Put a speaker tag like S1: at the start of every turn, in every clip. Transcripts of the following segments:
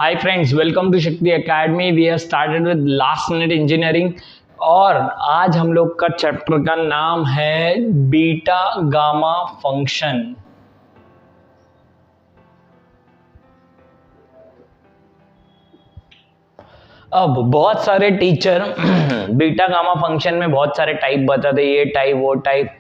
S1: Hi friends, welcome to Shakti academy. We have started with last minute engineering और आज हम लोग का चैप्टर का नाम है बीटा गामा फंक्शन। अब बहुत सारे टीचर बीटा गामा फंक्शन में बहुत सारे टाइप बताते, ये टाइप वो टाइप।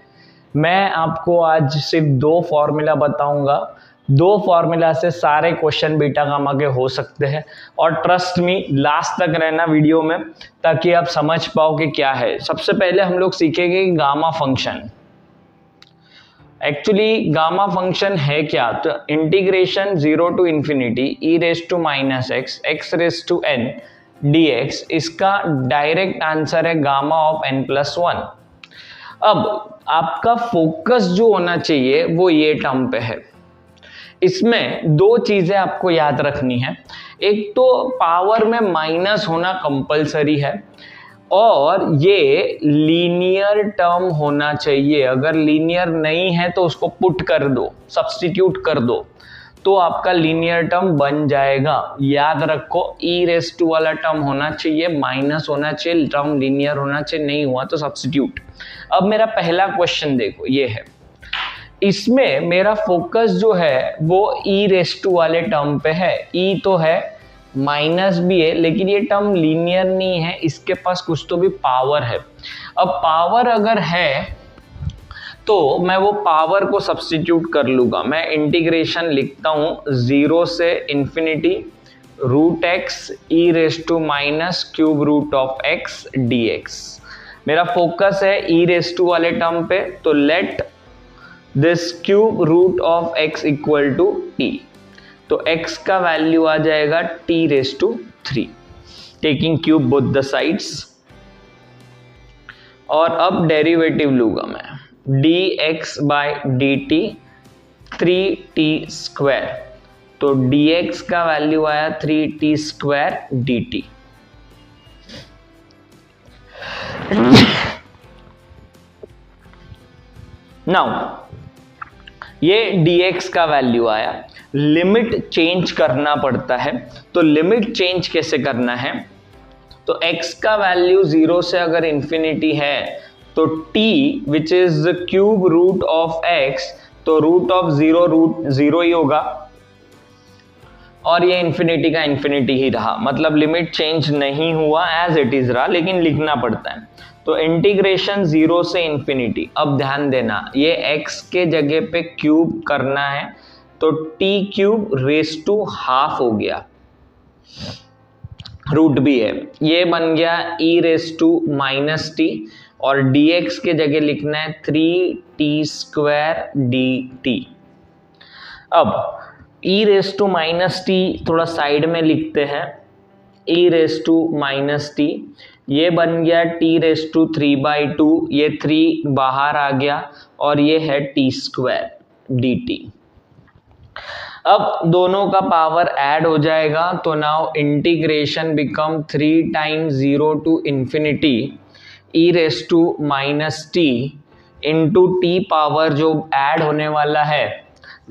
S1: मैं आपको आज सिर्फ दो फॉर्मूला बताऊंगा। दो फॉर्मूला से सारे क्वेश्चन बीटा गामा के हो सकते हैं और ट्रस्ट मी, लास्ट तक रहना वीडियो में ताकि आप समझ पाओ कि क्या है। सबसे पहले हम लोग सीखेंगे gamma function. Actually gamma function है क्या, तो integration 0 to infinity e raise to minus x raise to n dx, इसका डायरेक्ट आंसर है गामा ऑफ n+1। अब आपका फोकस जो होना चाहिए वो ये टर्म पे है। इसमें दो चीजें आपको याद रखनी है। एक तो पावर में माइनस होना कंपलसरी है और ये लीनियर टर्म होना चाहिए। अगर लीनियर नहीं है तो उसको पुट कर दो, सब्स्टिट्यूट कर दो, तो आपका लीनियर टर्म बन जाएगा। याद रखो, ई रेस टू वाला टर्म होना चाहिए, माइनस होना चाहिए, टर्म लीनियर होना चाहिए, नहीं हुआ तो सब्स्टिट्यूट। अब मेरा पहला क्वेश्चन देखो, ये है। इसमें मेरा फोकस जो है वो ई रेस टू वाले टर्म पे है। ई तो है, माइनस भी है, लेकिन ये टर्म लीनियर नहीं है, इसके पास कुछ तो भी पावर है। अब पावर अगर है तो मैं वो पावर को सब्स्टिट्यूट कर लूंगा। मैं इंटीग्रेशन लिखता हूं 0 से infinity root x e raise to minus cube root of x dx। मेरा फोकस है ई रेस टू वाले टर्म पे, तो let this cube root of x equal to t। तो x का वैल्यू आ जाएगा t raise to 3, taking cube both the sides. और अब डेरिवेटिव लूंगा मैं, dx by dt 3t square, तो dx का वैल्यू आया 3t स्क्वायर dt। नाउ ये dx का वैल्यू आया, लिमिट चेंज करना पड़ता है। तो लिमिट चेंज कैसे करना है, तो x का वैल्यू 0 से अगर इंफिनिटी है तो t which is cube root of x, तो रूट ऑफ 0 ही होगा और ये इंफिनिटी का इंफिनिटी ही रहा, मतलब लिमिट चेंज नहीं हुआ, एज इट इज रहा, लेकिन लिखना पड़ता है। तो इंटीग्रेशन 0 से इंफिनिटी। अब ध्यान देना, ये x के जगह पे क्यूब करना है, तो t cube raise to half हो गया, रूट भी है, ये बन गया e raise to minus t, और dx के जगह लिखना है 3t स्क्वायर dt। अब e raise to minus t थोड़ा साइड में लिखते हैं, e raise to minus t, ये बन गया t रेस टू 3/2, ये 3 बाहर आ गया और ये है t स्क्वायर dt। अब दोनों का पावर ऐड हो जाएगा, तो now integration become 3 times 0 to infinity e raise to minus t into t power जो ऐड होने वाला है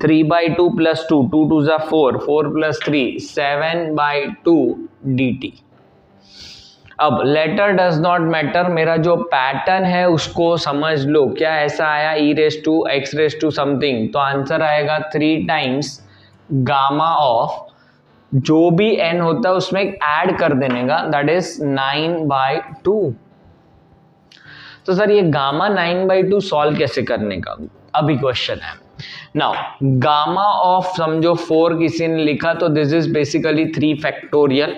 S1: 3/2 प्लस 2, 2 2 जा 4, 4 प्लस 3 7/2 dt। अब लेटर डज नॉट मैटर, मेरा जो पैटर्न है उसको समझ लो। क्या ऐसा आया, e raise to x raise to something, तो आंसर आएगा 3 टाइम्स गामा ऑफ जो भी n होता है उसमें ऐड कर देने का, दैट इज 9/2। तो सर ये गामा 9/2 सॉल्व कैसे करने का, अभी क्वेश्चन है। नाउ गामा ऑफ समझो 4 किसी ने लिखा, तो this is basically 3 factorial,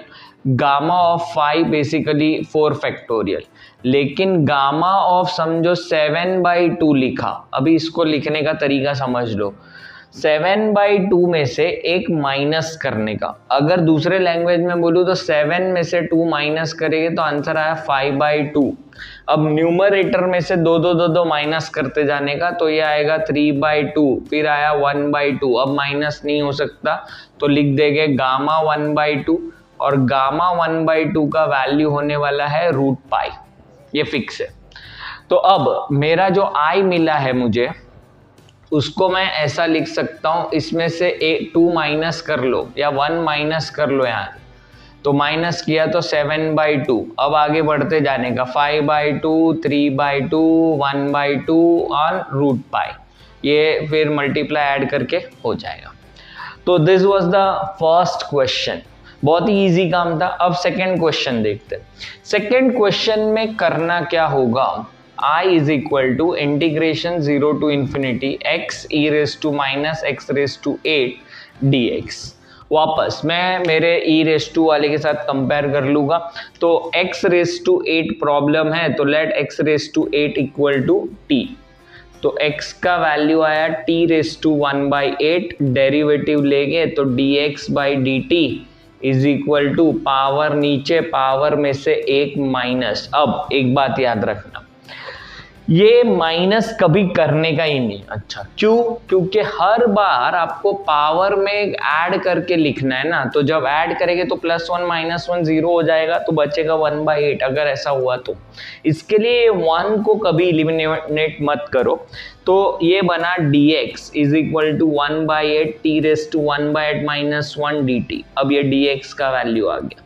S1: gamma of 5 basically 4 factorial, लेकिन गामा ऑफ समझो 7/2 लिखा। अभी इसको लिखने का तरीका समझ लो, 7/2 में से एक माइनस करने का। अगर दूसरे लैंग्वेज में बोलूँ तो 7 में से 2 माइनस करेंगे तो आंसर आया 5/2। अब न्यूमरेटर में से 2 माइनस करते जाने का, तो ये आएगा 3/2, फिर आया 1/2। अब माइनस नहीं हो सकता तो लिख देंगे गामा 1/2, और गामा 1/2 का वैल्यू होने वाला है √π, ये फिक्स है। तो अब मेरा जो i मिला है मुझे उसको मैं ऐसा लिख सकता हूँ, इसमें से 2 माइनस कर लो या 1 माइनस कर लो यहाँ, तो माइनस किया तो 7/2। अब आगे बढ़ते जाने का 5/2, 3/2, 1/2 ऑन रूट पाई, ये फिर मल्टीप्लाई ऐड करके हो जाएगा। तो this was the first question, बहुत ही इजी काम था। अब सेकेंड क्वेश्चन देखते हैं। सेकेंड क्वेश्चन में करना क्या होगा, I is equal to integration 0 to infinity x e raise to minus x raise to 8 dx। वापस मैं मेरे e रेस टू वाले के साथ कंपेयर कर लूंगा, तो x रेस टू 8 प्रॉब्लम है, तो let x raise to 8 equal to t। तो x का वैल्यू आया t रेस टू 1/8, डेरिवेटिव लेंगे तो dx by dt is equal to power नीचे पावर में से एक माइनस। अब एक बात याद रखना, ये माइनस कभी करने का ही नहीं। अच्छा क्यों? क्योंकि हर बार आपको पावर में ऐड करके लिखना है ना, तो जब ऐड करेंगे तो +1 -1 0 हो जाएगा, तो बचेगा 1/8 अगर ऐसा हुआ तो। इसके लिए 1 को कभी इलिमिनेट मत करो, तो ये बना dx is equal to 1/8 t raise to 1/8 -1 dt। अब ये dx का वैल्यू आ गया,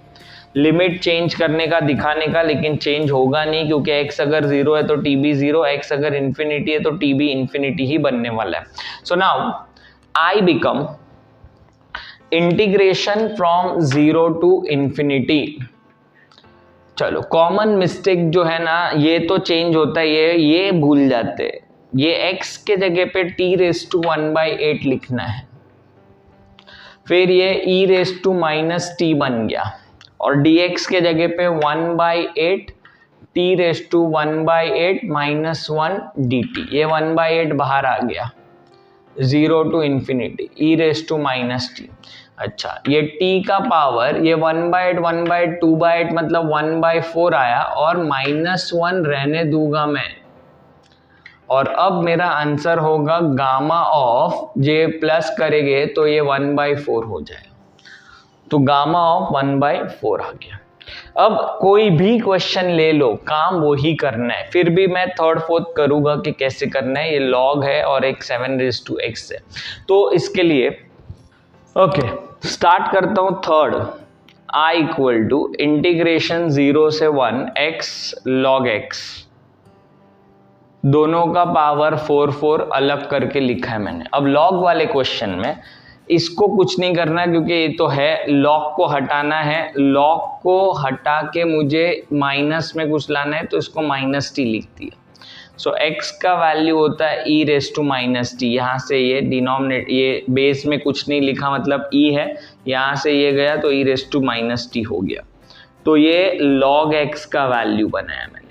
S1: लिमिट चेंज करने का दिखाने का, लेकिन चेंज होगा नहीं क्योंकि x अगर 0 है तो t भी 0, x अगर इन्फिनिटी है तो t भी इन्फिनिटी ही बनने वाला है। So now I become integration from 0 to infinity। चलो कॉमन मिस्टेक जो है ना, ये तो चेंज होता है, ये भूल जाते हैं, ये x के जगह पे t रेस टू 1/8 लिखना है, फिर ये e raise to minus t बन गया, और dx के जगह पे 1/8 t रेस टू 1/8 -1 dt, ये 1/8 बाहर आ गया, 0 to infinity e raise to minus t। अच्छा ये t का पावर, ये 1/8 1/8 2/8 मतलब 1/4 आया, और -1 रहने दूंगा मैं, और अब मेरा आंसर होगा गामा ऑफ, जे प्लस करेंगे तो ये 1/4 हो जाएगा, तो गामा ऑफ 1/4 आ गया। अब कोई भी क्वेश्चन ले लो, काम वो ही करना है, फिर भी मैं थर्ड फोर्थ करूंगा कि कैसे करना है, ये लॉग है और एक 7/x है, तो इसके लिए ओके स्टार्ट करता हूं third. I equal to integration 0 से 1 x log x, दोनों का पावर 4 अलग करके लिखा है मैंने। अब लॉग वाले क्वेश्चन में इसको कुछ नहीं करना क्योंकि ये तो है, लॉग को हटाना है, लॉग को हटा के मुझे माइनस में कुछ लाना है, तो इसको -t लिख दिया। सो x का वैल्यू होता है e रेस टू -t, यहाँ से ये डिनोमिनेट, ये बेस में कुछ नहीं लिखा मतलब e है, यहाँ से ये गया तो e रेस टू -t हो गया, तो ये log x का वैल्यू बनाया मैंने।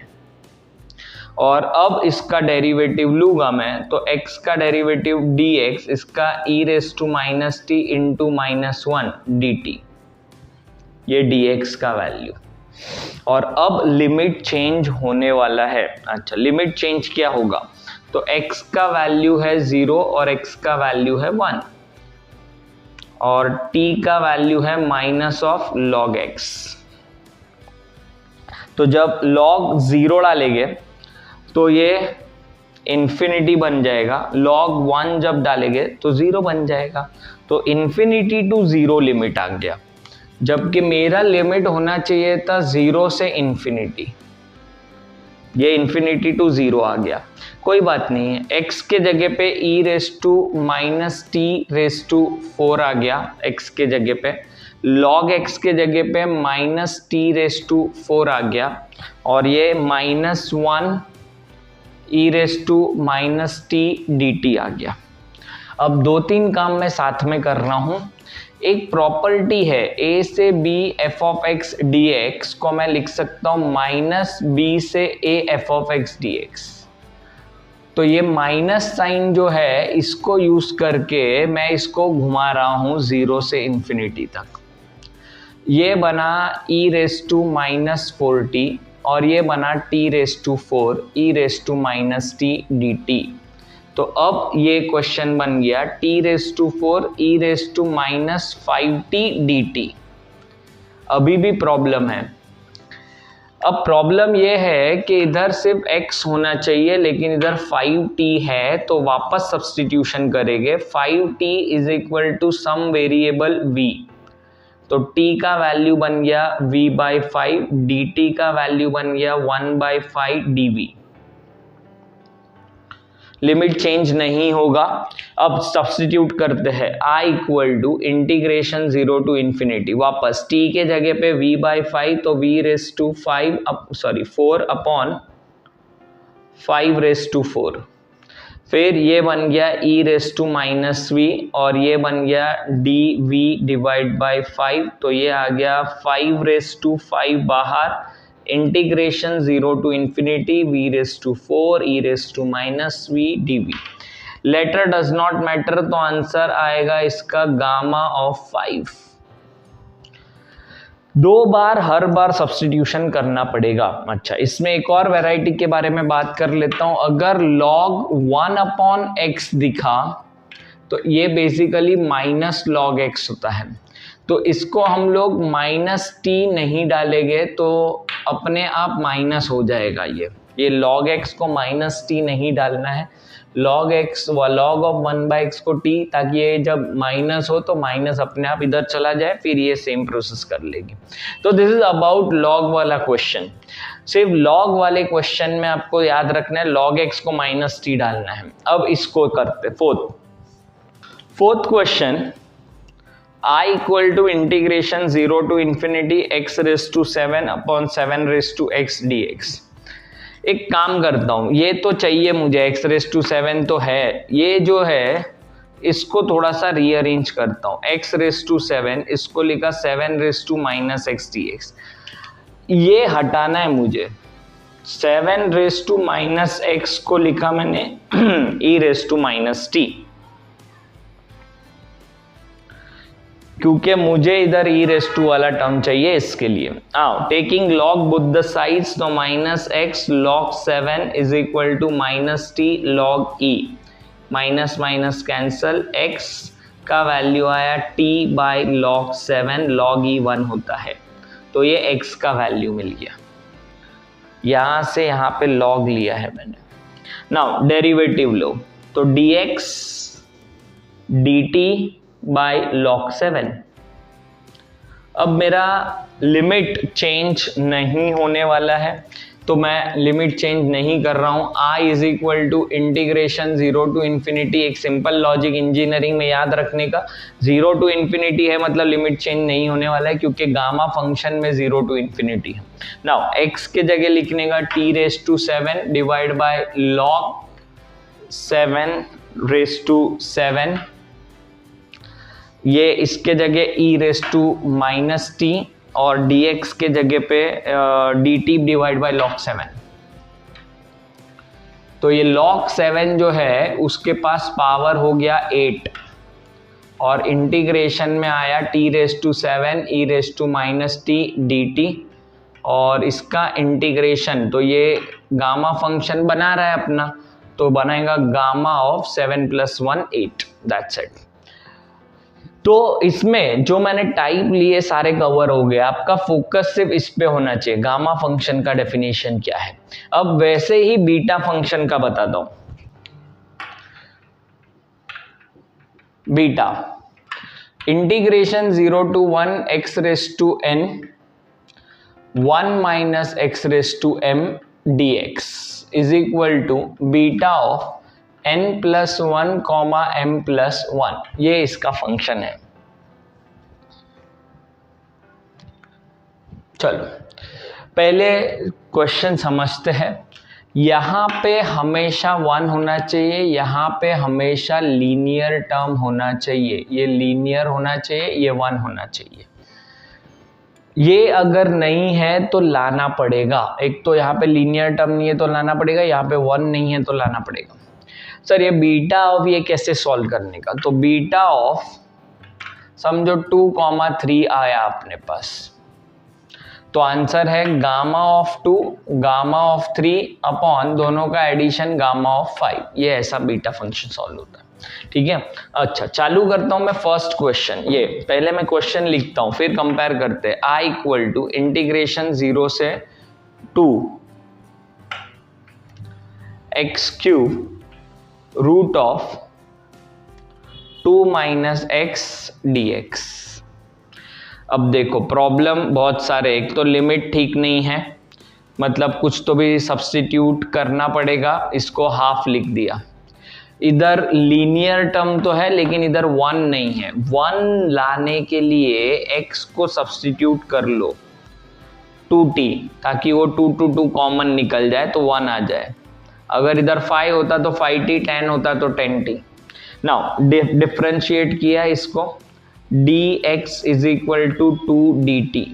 S1: और अब इसका डेरिवेटिव लूंगा मैं, तो x का डेरिवेटिव dx, इसका e raise to -t into -1 dt, ये dx का वैल्यू। और अब लिमिट चेंज होने वाला है। अच्छा लिमिट चेंज क्या होगा, तो x का वैल्यू है 0 और x का वैल्यू है 1, और t का वैल्यू है -log x। तो जब log 0 डालेंगे तो ये इन्फिनिटी बन जाएगा, log 1 जब डालेंगे तो 0 बन जाएगा, तो इन्फिनिटी टू 0 लिमिट आ गया, जबकि मेरा लिमिट होना चाहिए था 0 से इन्फिनिटी, ये इन्फिनिटी टू 0 आ गया। कोई बात नहीं है, x के जगह पे e raise to -t raise to 4 आ गया, x के जगह पे log x के जगह पे -t रेस टू 4 आ गया, और ये -1 e raise to -t dt आ गया। अब 2-3 काम मैं साथ में कर रहा हूं। एक प्रॉपर्टी है a से b f of x dx को मैं लिख सकता हूं -b से a f of x dx। तो ये माइनस साइन जो है इसको यूज करके मैं इसको घुमा रहा हूं 0 से इन्फिनिटी तक। ये बना e रेस टू -4t और ये बना t raise to 4 e raise to -t dt। तो अब ये क्वेश्चन बन गया t raise to 4 e raise to -5t dt। अभी भी प्रॉब्लम है। अब प्रॉब्लम ये है कि इधर सिर्फ x होना चाहिए लेकिन इधर 5t है, तो वापस सब्स्टिट्यूशन करेंगे। 5t is equal to some variable v, तो t का वैल्यू बन गया v/5, dt का वैल्यू बन गया 1/5 dv। लिमिट चेंज नहीं होगा। अब सब्स्टिट्यूट करते हैं, i equal to integration 0 to infinity, वापस t के जगह पे v/5, तो v4 अपॉन 5/4, फिर ये बन गया e⁻⁻v और ये बन गया dv/5, तो ये आ गया 5/5 बाहर, integration 0 to infinity v4 e⁻⁻v dv। Letter does not matter, तो आंसर आएगा इसका गामा ऑफ 5। दो बार हर बार सब्स्टिट्यूशन करना पड़ेगा। अच्छा, इसमें एक और वैरायटी के बारे में बात कर लेता हूं। अगर log 1/x दिखा तो ये बेसिकली -log x होता है, तो इसको हम लोग -t नहीं डालेंगे तो अपने आप माइनस हो जाएगा। ये log x को -t नहीं डालना है, log ऑफ 1/x को t, ताकि ये जब माइनस हो तो माइनस अपने आप इधर चला जाए, फिर ये सेम प्रोसेस कर लेगी। तो दिस इज अबाउट log वाला क्वेश्चन। सिर्फ log वाले क्वेश्चन में आपको याद रखना है log x को -t डालना है। अब इसको करते fourth question, I equal to integration 0 to infinity x⁻7 upon 7x dx। एक काम करता हूं, ये तो चाहिए मुझे, x⁻7 तो है, ये जो है इसको थोड़ा सा रीअरेंज करता हूं। x⁻7 इसको लिखा 7⁻x dx, ये हटाना है मुझे। 7⁻x को लिखा मैंने e⁻t, क्योंकि मुझे इधर e वाला टर्म चाहिए इसके लिए। Taking log both the sides, तो -x log 7 is equal to -t log e, minus minus cancel, x का वैल्यू आया t by log 7, log e 1 होता है, तो ये x का वैल्यू मिल गया। यहां से यहां पे log लिया है मैंने। नाउ डेरिवेटिव लो, तो dx dt बाय log 7। अब मेरा लिमिट चेंज नहीं होने वाला है, तो मैं लिमिट चेंज नहीं कर रहा हूं। I is equal to integration 0 to infinity, एक सिंपल लॉजिक इंजीनियरिंग में याद रखने का, 0 टू इंफिनिटी है मतलब लिमिट चेंज नहीं होने वाला है, क्योंकि गामा फंक्शन में 0 टू इंफिनिटी है। नाउ x के जगह लिखने का t⁻7 डिवाइड बाय log 7⁻7, ये इसके जगह e⁻t और dx के जगह पे dt डिवाइड बाय log 7। तो ये log 7 जो है उसके पास पावर हो गया 8 और इंटीग्रेशन में आया t⁻7 e⁻t dt, और इसका इंटीग्रेशन, तो ये गामा फंक्शन बना रहा है अपना, तो बनाएगा गामा ऑफ 7 + 1 8, दैट्स इट। तो इसमें जो मैंने टाइप लिए सारे कवर हो गए, आपका फोकस सिर्फ इस पे होना चाहिए, गामा फंक्शन का डेफिनेशन क्या है। अब वैसे ही बीटा फंक्शन का बताता हूं। Beta integration 0 to 1 x⁻n 1 - x⁻m dx is equal to beta of n + 1, m + 1, ये इसका फंक्शन है। चलो पहले क्वेश्चन समझते हैं। यहां पे हमेशा 1 होना चाहिए, यहां पे हमेशा लीनियर टर्म होना चाहिए, ये लीनियर होना चाहिए, ये 1 होना चाहिए। ये अगर नहीं है तो लाना पड़ेगा। एक तो यहाँ पे लीनियर टर्म नहीं है तो लाना पड़ेगा, यहाँ पे 1 नहीं है तो लाना पड़ेगा। सर ये बीटा ऑफ ये कैसे सॉल्व करने का, तो बीटा ऑफ समझो 2, 3 आया अपने पास, तो आंसर है gamma of 2 gamma of 3 upon दोनों का एडिशन गामा ऑफ 5। ये ऐसा बीटा फंक्शन सॉल्व होता है, ठीक है। अच्छा चालू करता हूं मैं फर्स्ट क्वेश्चन। ये पहले मैं क्वेश्चन लिखता हूं फिर कंपेयर करते हैं। I इक्वल टू इंटीग्रेशन 0 से 2 x cube root of 2 minus x dx। अब देखो प्रॉब्लम बहुत सारे, एक तो लिमिट ठीक नहीं है, मतलब कुछ तो भी सब्स्टिट्यूट करना पड़ेगा, इसको हाफ लिख दिया। इधर लीनियर टर्म तो है लेकिन इधर 1 नहीं है, 1 लाने के लिए x को सब्स्टिट्यूट कर लो 2t, ताकि वो 2 2 2 कॉमन निकल जाए तो 1 आ जाए। अगर इधर 5 होता तो 5t, 10 होता तो 10t। नाउ डिफरेंशिएट किया इसको, dx is equal to 2 dt।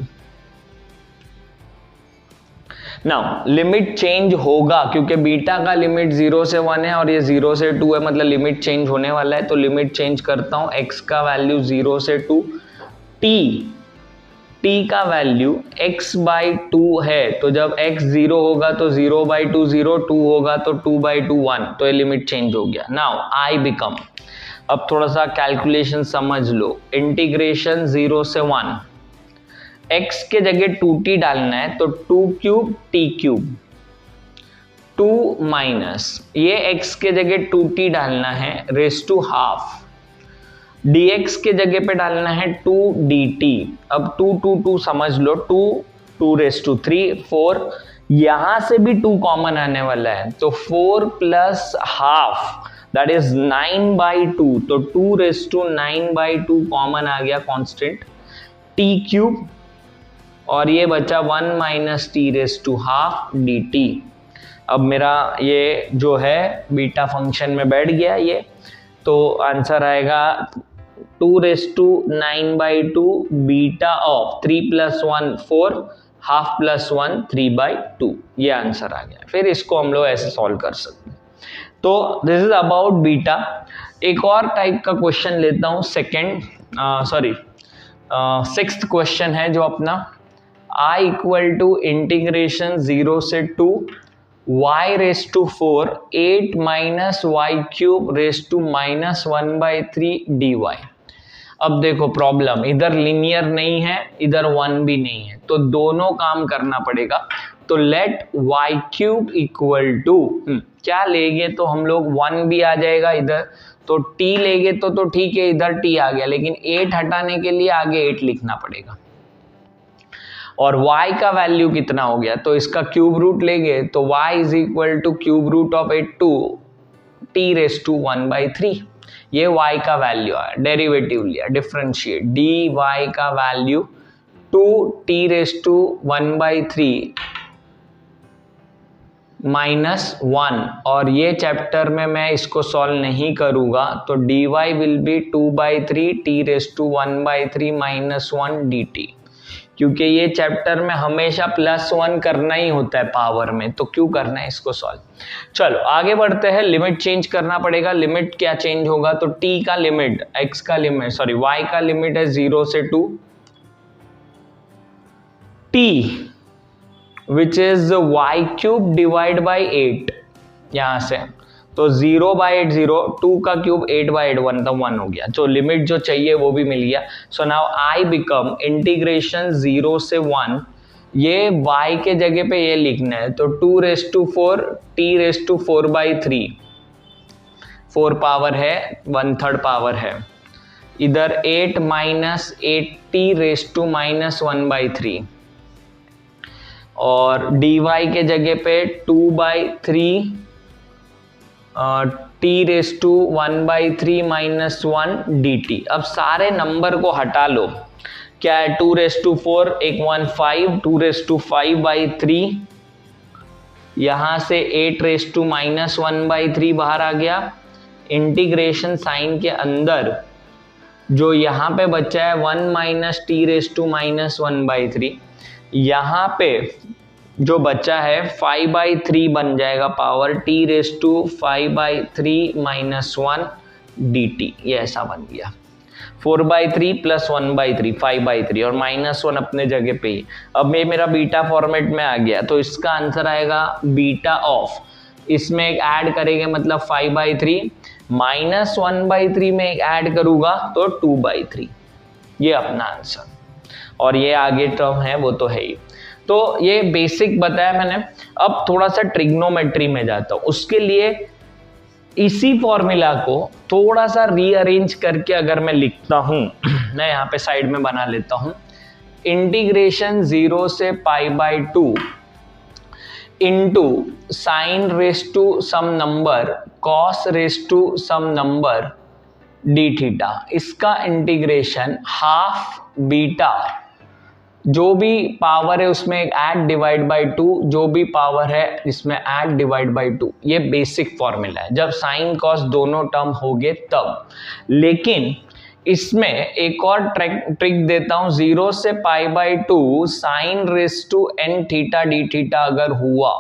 S1: Now limit change होगा क्योंकि बीटा का लिमिट 0 से 1 है और ये 0 से 2 है, मतलब लिमिट चेंज होने वाला है। तो लिमिट चेंज करता हूं, x का वैल्यू 0 से 2, t का वैल्यू x बाई 2 है, तो जब x 0 होगा तो 0 बाई 2 0, 2 होगा तो 2 बाई 2 1, तो ये लिमिट चेंज हो गया। नाउ I बिकम, अब थोड़ा सा कैलकुलेशन समझ लो, इंटीग्रेशन 0 से 1, x के जगह 2t डालना है तो 2 क्यूब t क्यूब, 2 माइनस ये x के जगह 2t डालना है रेस टू हाफ, dx के जगह पे डालना है 2 dt। अब 2 2 2 समझ लो, 2 रेस टू 3 4, यहां से भी 2 कॉमन आने वाला है तो 4 plus half that is 9 by 2, तो 2 रेस टू 9 बाई 2 कॉमन आ गया कांस्टेंट, t क्यूब, और ये बचा 1 minus t raise to half dt। अब मेरा ये जो है बीटा फंक्शन में बैठ गया ये, तो आंसर आएगा 2 raise to 9 by 2 beta of 3 plus 1 4, half plus 1 3 by 2, ये आंसर आ गया। फिर इसको हम लोग ऐसे सॉल्व कर सकते हैं। तो दिस इज अबाउट बीटा। एक और टाइप का क्वेश्चन लेता हूँ, सिक्स्थ क्वेश्चन है जो अपना I इक्वल टू इंटीग्रेशन 0 से 2 y raise to 4 8 minus y cube raise to minus 1 by 3 dy। अब देखो प्रॉब्लम, इधर लिनियर नहीं है, इधर 1 भी नहीं है, तो दोनों काम करना पड़ेगा। तो let y cube equal to क्या लेंगे तो हम लोग 1 भी आ जाएगा इधर, तो t लेंगे तो ठीक है, इधर t आ गया, लेकिन 8 हटाने के लिए आगे 8 लिखना पड़ेगा। और y का वैल्यू कितना हो गया, तो इसका क्यूब रूट लेंगे तो y is equal to cube root of 8 two t raise to 1 by 3, ये y का वैल्यू आया, डेरिवेटिव लिया, डिफरेंशिएट, dy का value 2t raise to 1 by 3 minus 1, और ये चैप्टर में मैं इसको सॉल्व नहीं करूंगा, तो dy will be 2 by 3 t raise to 1 by 3 minus 1 dt, क्योंकि ये चैप्टर में हमेशा +1 करना ही होता है पावर में, तो क्यों करना है इसको सॉल्व। चलो आगे बढ़ते हैं, लिमिट चेंज करना पड़ेगा। लिमिट क्या चेंज होगा, तो t का लिमिट, x का लिमिट, y का लिमिट है 0 से 2, t which is y cube divide by 8, यहां से तो 0 बाई 8 0, 2 का क्यूब 8 बाई 8 1, तो 1 हो गया, जो लिमिट जो चाहिए वो भी मिल गया। So now I become integration 0 से 1, ये y के जगह पे ये लिखना है, तो 2 raise to 4 t raise to 4 by 3, 4 power है 1/3 पावर है, इधर 8 minus 8t raise to minus 1 by 3, और dy के जगह पे 2 by 3 t raise to 1 by 3 minus 1 dt। अब सारे नंबर को हटा लो, क्या है 2 रेस टू 4 एक 1 5, 2 रेस टू 5 बाई 3, यहां से 8 रेस टू माइनस 1 बाई 3 बाहर आ गया। इंटीग्रेशन साइन के अंदर जो यहाँ पे बचा है 1 minus t raise to minus 1 by 3, यहाँ पे जो बचा है 5 बाई 3 बन जाएगा power t raise to 5 by 3 minus 1 dt, ये ऐसा बन गया। 4 बाई 3 प्लस 1 बाई 3 5 बाई 3 और माइनस 1 अपने जगह पे ही। अब ये मेरा बीटा फॉर्मेट में आ गया, तो इसका आंसर आएगा बीटा ऑफ, इसमें एक ऐड करेंगे मतलब 5 बाई 3 माइनस 1 बाई 3 में एक ऐड करूंगा तो 2 बाई 3, ये अपना आंसर। और ये आगे टर्म है वो तो है ही। तो ये बेसिक बताया मैंने। अब थोड़ा सा ट्रिग्नोमेट्री में जाता हूं। उसके लिए इसी फॉर्मूला को थोड़ा सा रीअरेंज करके अगर मैं लिखता हूं, मैं यहाँ पे साइड में बना लेता हूं, इंटीग्रेशन 0 से π/2 into sine raise to some number cos raise to some number d theta, इसका इंटीग्रेशन हाफ बीटा, जो भी पावर है उसमें ऐड डिवाइड बाई 2, जो भी पावर है इसमें ऐड डिवाइड बाई 2। ये बेसिक फॉर्मूला है जब साइन कॉस दोनों टर्म हो गए तब। लेकिन इसमें एक और ट्रिक देता हूं, 0 से π/2 sine raise to n theta d theta अगर हुआ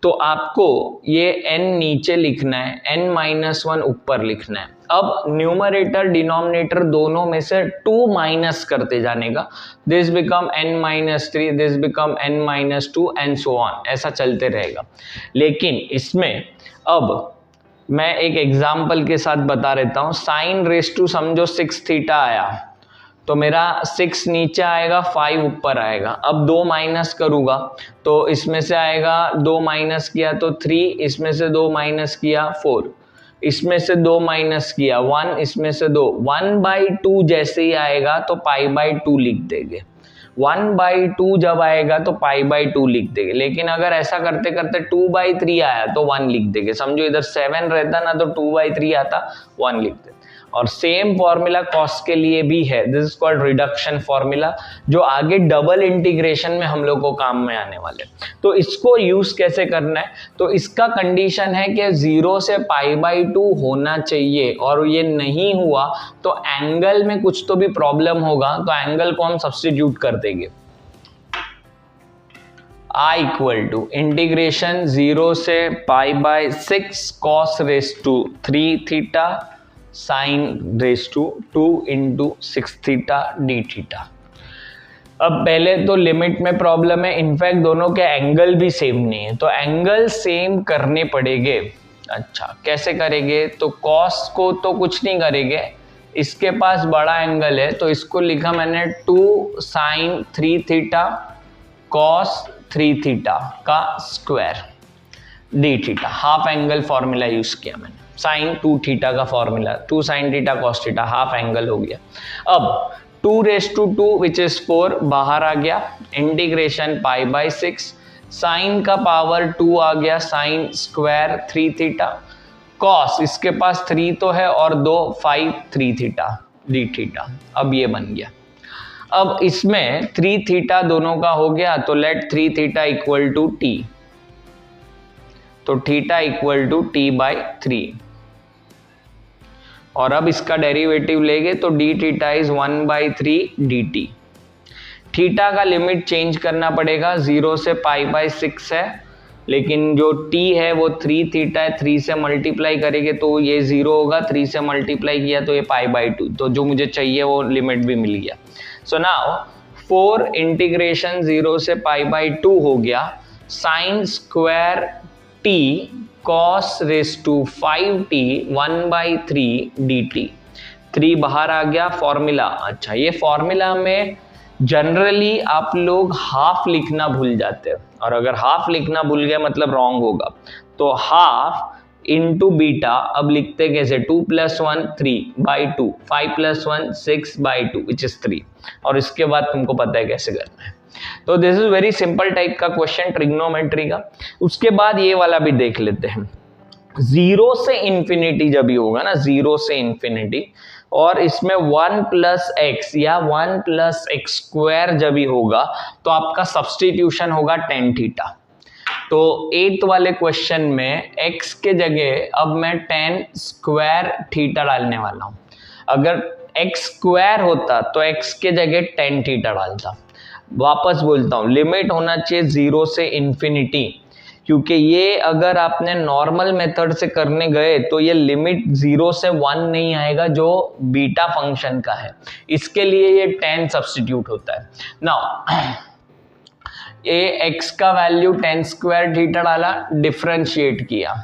S1: तो आपको ये n नीचे लिखना है, n-1 ऊपर लिखना है। अब न्यूमरेटर डिनोमिनेटर दोनों में से 2 माइनस करते जाने का, this become n-3, this become n-2 and so on, ऐसा चलते रहेगा। लेकिन इसमें अब मैं एक एग्जाम्पल के साथ बता रहता हूं, साइन रेस टू समझो 6 थीटा आया तो मेरा 6 नीचे आएगा, 5 ऊपर आएगा। अब 2 माइनस करूंगा तो इसमें से आएगा, 2 माइनस किया तो 3, इसमें से 2 माइनस किया 4, इसमें से 2 माइनस किया 1, इसमें से 2, 1/2 जैसे ही आएगा तो π/2 लिख देंगे। 1/2 जब आएगा तो π/2 लिख देंगे। लेकिन अगर ऐसा करते करते 2/3 आया तो 1 लिख देंगे। समझो इधर 7 रहता ना तो 2/3 आता, 1 लिख देते। और सेम फॉर्मूला कॉस के लिए भी है, this is called reduction formula, जो आगे डबल इंटीग्रेशन में हम लोग को काम में आने वाले। तो इसको यूज कैसे करना है, तो इसका कंडीशन है कि 0 से π/2 होना चाहिए, और ये नहीं हुआ तो एंगल में कुछ तो भी प्रॉब्लम होगा, तो एंगल को हम सब्स्टिट्यूट कर देंगे। I इक्वल टू इंटीग्रेशन 0 से π/6 cos raise to 3 theta sine raise to 2 into 6 theta d theta. अब पहले तो लिमिट में प्रॉब्लम है, इनफैक्ट दोनों के एंगल भी सेम नहीं है, तो एंगल सेम करने पड़ेंगे। अच्छा कैसे करेंगे, तो कॉस को तो कुछ नहीं करेंगे, इसके पास बड़ा एंगल है तो इसको लिखा मैंने 2 साइन 3 थीटा कॉस 3 थीटा का square D theta. Half angle formula use किया मैंने, साइन 2 थीटा का formula, 2 sine theta cos theta, half angle हो गया। अब 2 रेस टू 2 विच इज 4 बाहर आ गया, इंटीग्रेशन π/6, साइन का पावर 2 आ गया, साइन स्क्वायर 3 थीटा, कॉस इसके पास 3 तो है और 2 5 3 थीटा डी थीटा। अब ये बन गया। अब इसमें 3 थीटा दोनों का हो गया, तो let 3 theta equal to t, तो थीटा इक्वल टू t/3, और अब इसका डेरिवेटिव लेंगे तो d theta is 1/3 dt। Theta का लिमिट चेंज करना पड़ेगा, 0 से π/6 है, लेकिन जो t है वो 3 थीटा है, 3 से मल्टीप्लाई करेंगे तो ये 0 होगा, 3 से मल्टीप्लाई किया तो ये π/2, तो जो मुझे चाहिए वो लिमिट भी मिल गया। सो नाउ 4 इंटीग्रेशन 0 से π/2 हो गया, sine square t cos raise to 5t 1/3 dt। 3 बाहर आ गया फॉर्मूला। अच्छा ये फॉर्मूला में जनरली आप लोग हाफ लिखना भूल जाते हैं, और अगर हाफ लिखना भूल गए मतलब रॉन्ग होगा, तो हाफ इंटू बीटा अब लिखते कैसे, 2 + 1 3/2, 5 + 1 6/2 विच इज 3, और इसके बाद तुमको पता है कैसे करना है। तो this is very simple type का क्वेश्चन ट्रिग्नोमेट्री का। उसके बाद ये वाला भी देख लेते हैं, 0 से इन्फिनिटी जब भी होगा ना, 0 से इन्फिनिटी, और इसमें 1 + x या 1 + x² जब भी होगा तो आपका सब्स्टिट्यूशन होगा tan थीटा। तो 8th वाले क्वेश्चन में x के जगह अब मैं tan² थीटा डालने वाला हूं। अगर x² होता तो x के जगह tan थीटा डालता। वापस बोलता हूं, लिमिट होना चाहिए 0 से इन्फिनिटी, क्योंकि ये अगर आपने नॉर्मल मेथड से करने गए तो ये लिमिट 0 से 1 नहीं आएगा जो बीटा फंक्शन का है, इसके लिए ये tan सब्स्टिट्यूट होता है। नाउ ये x का वैल्यू tan² थीटा डाला, डिफरेंशिएट किया,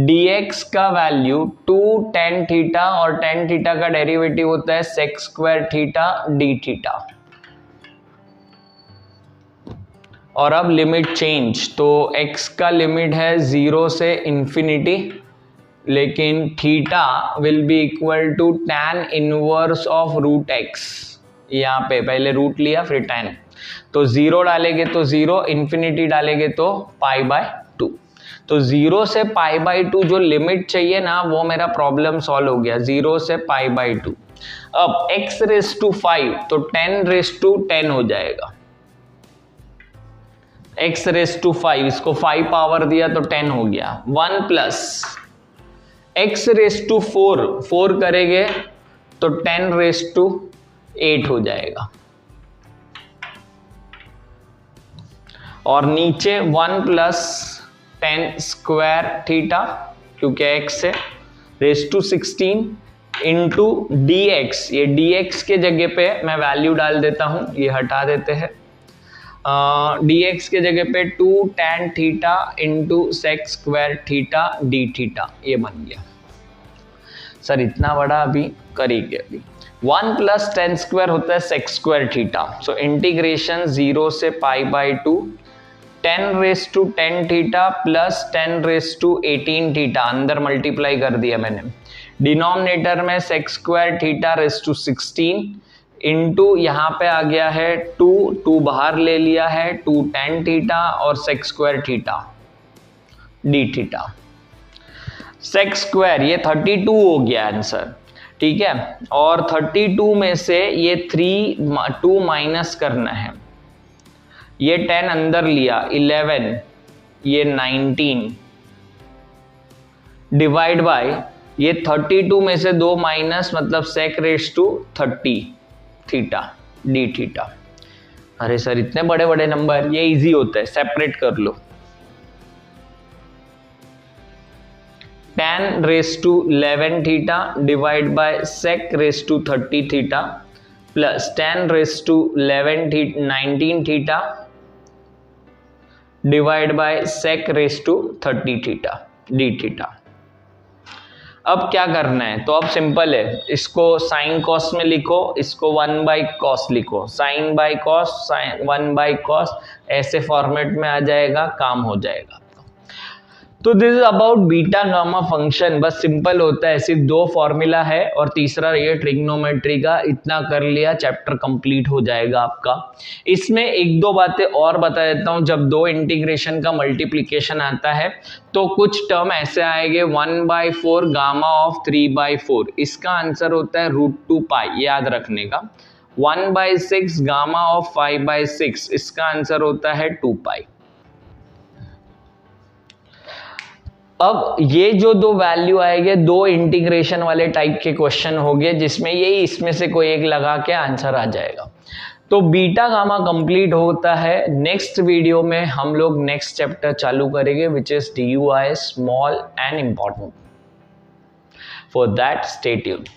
S1: dx का वैल्यू 2 tan थीटा, और tan थीटा का डेरिवेटिव होता है sec² थीटा d थीटा। और अब लिमिट चेंज, तो x का लिमिट है 0 से इन्फिनिटी, लेकिन theta will be equal to tan inverse of root x। यहाँ पे पहले रूट लिया फिर tan, तो 0 डालेंगे तो 0, इन्फिनिटी डालेंगे तो π/2। तो 0 से π/2 जो लिमिट चाहिए ना, वो मेरा प्रॉब्लम सॉल्व हो गया, 0 से π/2। अब x⁵ तो 10⁻10 हो जाएगा, x⁵, इसको 5 पावर दिया तो 10 हो गया। 1 प्लस x⁴, 4 करेंगे तो 10⁸ हो जाएगा। और नीचे 1 प्लस 10 स्क्वायर थीटा, क्योंकि x है, ⁻16 इंटू dx। ये dx के जगह पे मैं वैल्यू डाल देता हूं, ये हटा देते हैं। dx के जगह पे 2 tan theta into sec square theta d theta, ये बन गया। सर इतना बड़ा अभी करेंगे, अभी 1 प्लस 10 स्क्वायर होता है sec square theta, so integration 0 से π/2 10⁻10 थीटा प्लस 10⁻18 थीटा, अंदर मल्टीप्लाई कर दिया मैंने, डिनोमिनेटर में sec स्क्वायर थीटा ⁻16 इंटू यहाँ पे आ गया है 2 बाहर ले लिया है, 2 tan थीटा और sec square theta d theta. sec square ये 32 हो गया आंसर, ठीक है। और 32 में से ये 2 माइनस करना है, ये 10 अंदर लिया 11, ये 19 डिवाइड बाय ये 32 में से 2 माइनस, मतलब sec⁻30 थीटा डी थीटा। अरे सर इतने बड़े बड़े नंबर, ये इजी होता है, सेपरेट कर लो। tan⁻11 theta divide by sec⁻30 theta plus tan⁻19 theta divide by sec⁻30 theta d theta. अब क्या करना है, तो अब सिंपल है, इसको साइन कॉस में लिखो, इसको 1/cos लिखो, sign by cos, sign 1/cos, ऐसे फॉर्मेट में आ जाएगा, काम हो जाएगा। तो this is about beta gamma function, बस सिंपल होता है, सिर्फ 2 फॉर्मूला है और तीसरा ये ट्रिग्नोमेट्री का। इतना कर लिया, चैप्टर कंप्लीट हो जाएगा आपका। इसमें 1-2 बातें और बता देता हूं। जब 2 इंटीग्रेशन का मल्टीप्लिकेशन आता है तो कुछ टर्म ऐसे आएंगे, 1/4 गामा ऑफ 3/4, इसका आंसर होता है √2π, याद रखने का। 1/6 गामा ऑफ 5/6, इसका आंसर होता है 2π। अब ये जो 2 वैल्यू आएंगे, 2 इंटीग्रेशन वाले टाइप के क्वेश्चन होंगे, जिसमें यही इसमें से कोई एक लगा के आंसर आ जाएगा। तो बीटा गामा कंप्लीट होता है। नेक्स्ट वीडियो में हम लोग नेक्स्ट चैप्टर चालू करेंगे, which is DUI, small and important. For that stay tuned.